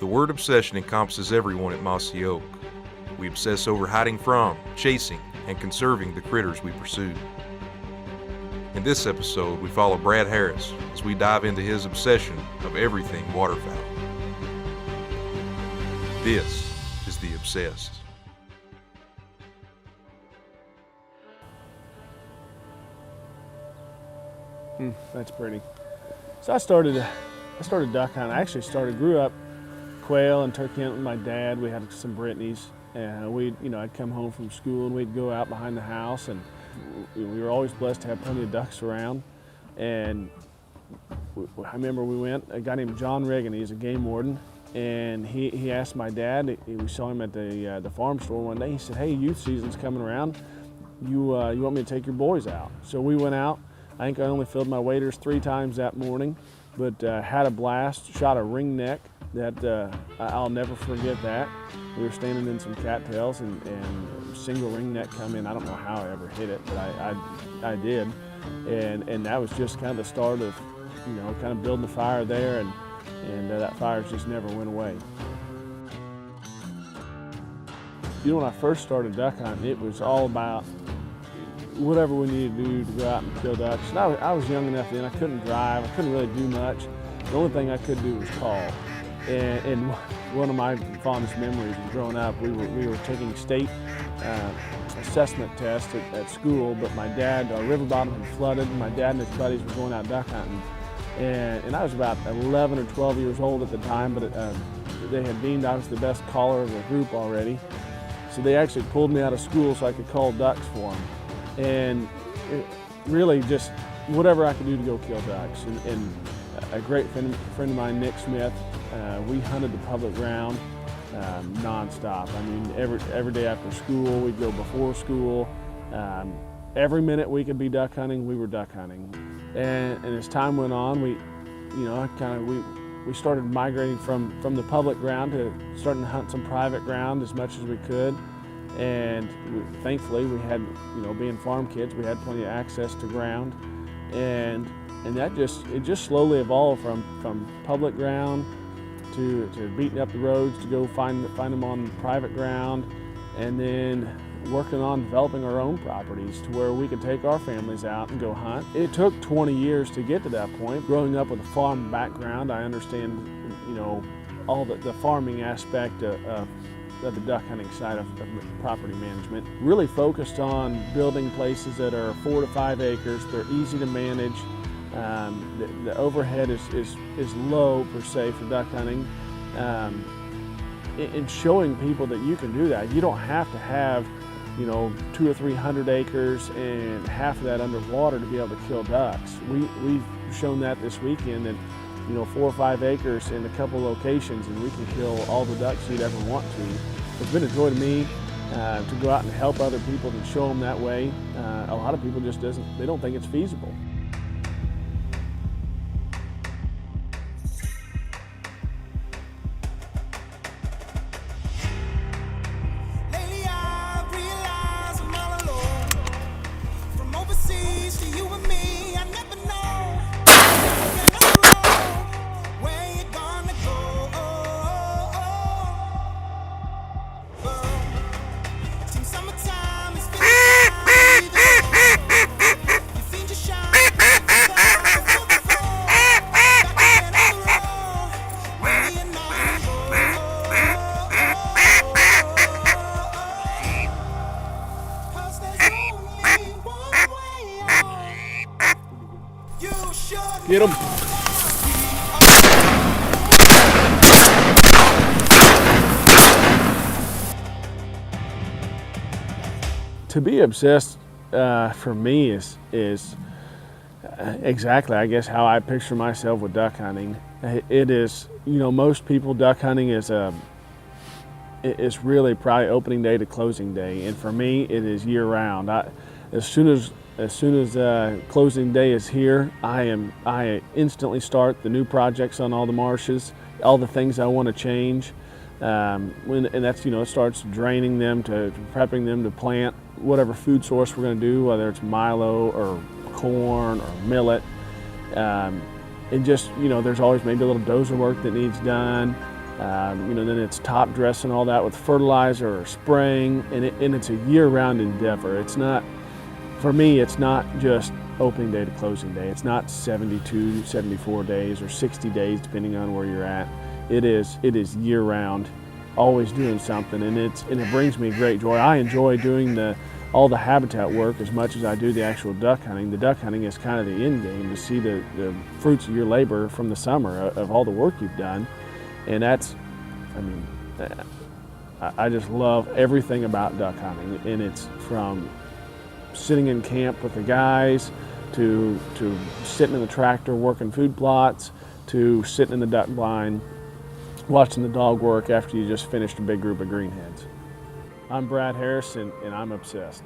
The word obsession encompasses everyone at Mossy Oak. We obsess over hiding from, chasing, and conserving the critters we pursue. In this episode, we follow Brad Harris as we dive into his obsession of everything waterfowl. This is The Obsessed. That's pretty. So I started duck hunting. I actually grew up quail and turkey hunting with my dad. We had some Brittany's, and I'd come home from school and we'd go out behind the house, and we were always blessed to have plenty of ducks around. And I remember we went, a guy named John Reagan, he's a game warden, and he asked my dad, we saw him at the farm store one day, he said, "Hey, youth season's coming around, you want me to take your boys out?" So we went out. I think I only filled my waders 3 times that morning, but had a blast, shot a ringneck that I'll never forget that. We were standing in some cattails and single ringneck come in. I don't know how I ever hit it, but I did. And that was just kind of the start of, kind of building the fire there, and that fire just never went away. When I first started duck hunting, it was all about whatever we needed to do to go out and kill ducks. And I was young enough then, I couldn't drive, I couldn't really do much. The only thing I could do was call. And one of my fondest memories of growing up, we were taking state assessment tests at school, but our river bottom had flooded, and my dad and his buddies were going out duck hunting. And I was about 11 or 12 years old at the time, but they had deemed I was the best caller of the group already. So they actually pulled me out of school so I could call ducks for them. And really just whatever I could do to go kill ducks. And a great friend of mine, Nick Smith, we hunted the public ground nonstop. I mean, every day after school, we'd go before school. Every minute we could be duck hunting, we were duck hunting. And as time went on, we started migrating from the public ground to starting to hunt some private ground as much as we could. And thankfully we had, being farm kids, we had plenty of access to ground. And that just slowly evolved from public ground to beating up the roads to go find them on private ground, and then working on developing our own properties to where we could take our families out and go hunt. It took 20 years to get to that point. Growing up with a farm background, I understand, all the farming aspect of the duck hunting side of property management. Really focused on building places that are 4 to 5 acres. They're easy to manage. The overhead is low per se for duck hunting. And showing people that you can do that. You don't have to have 200 or 300 acres and half of that underwater to be able to kill ducks. We've shown that this weekend that 4 or 5 acres in a couple locations, and we can kill all the ducks you'd ever want to. It's been a joy to me to go out and help other people and show them that way. A lot of people just they don't think it's feasible. Get him. To be obsessed for me is exactly, I guess, how I picture myself with duck hunting. It is, most people duck hunting is really probably opening day to closing day, and for me, it is year round. As soon as closing day is here, I instantly start the new projects on all the marshes, all the things I want to change. And that's, it starts draining them to prepping them to plant whatever food source we're going to do, whether it's milo or corn or millet. And just, there's always maybe a little dozer work that needs done. Then it's top dressing all that with fertilizer or spraying, and it's a year-round endeavor. It's not, for me, it's not just opening day to closing day. It's not 72, 74 days or 60 days, depending on where you're at. It is year-round, always doing something, and it brings me great joy. I enjoy doing all the habitat work as much as I do the actual duck hunting. The duck hunting is kind of the end game, to see the fruits of your labor from the summer of all the work you've done. And I just love everything about duck hunting, and it's from sitting in camp with the guys to sitting in the tractor working food plots to sitting in the duck blind watching the dog work after you just finished a big group of greenheads. I'm Brad Harris, and I'm obsessed.